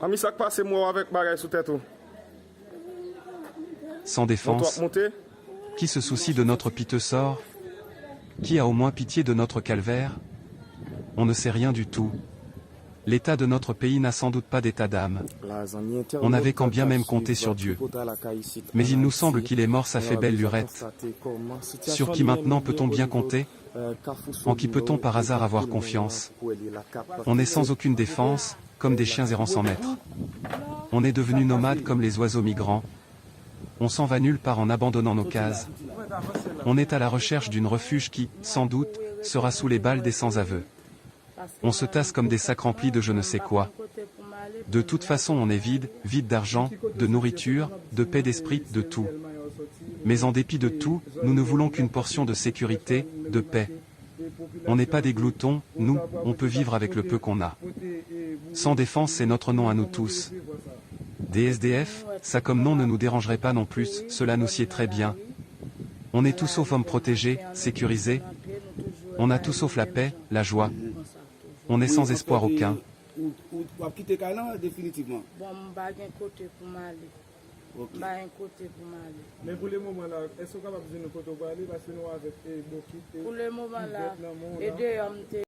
Ami, ça passe moi avec bagaille sous tête. Sans défense, Monter. qui se soucie de notre piteux sort? Qui a au moins pitié de notre calvaire? On ne sait rien du tout. L'état de notre pays n'a sans doute pas d'état d'âme. On n'avait qu'en bien même compté sur Dieu. Mais il nous semble qu'il est mort, ça fait belle lurette. Sur qui maintenant peut-on bien compter? En qui peut-on par hasard avoir confiance? On est sans aucune défense, comme des chiens errants sans maître. On est devenus nomades comme les oiseaux migrants. On s'en va nulle part en abandonnant nos cases. On est à la recherche d'une refuge qui, sans doute, sera sous les balles des sans-aveux. On se tasse comme des sacs remplis de je ne sais quoi. De toute façon on est vide, vide d'argent, de nourriture, de paix d'esprit, de tout. Mais en dépit de tout, nous ne voulons qu'une portion de sécurité, de paix. On n'est pas des gloutons, nous, on peut vivre avec le peu qu'on a. Sans défense c'est notre nom à nous tous. Des SDF, ça comme nom ne nous dérangerait pas non plus, cela nous sied très bien. On est tout sauf hommes protégés, sécurisés. On a tout sauf la paix, la joie. On est sans espoir aucun. Ou quitter Kailan définitivement. Bon, je vais côté pour m'aller. Un côté pour m'aller. Mais pour le moment là, est-ce qu'on va besoin de côté pour aller parce que nous avec beaucoup. Pour le moment là, et deux hommes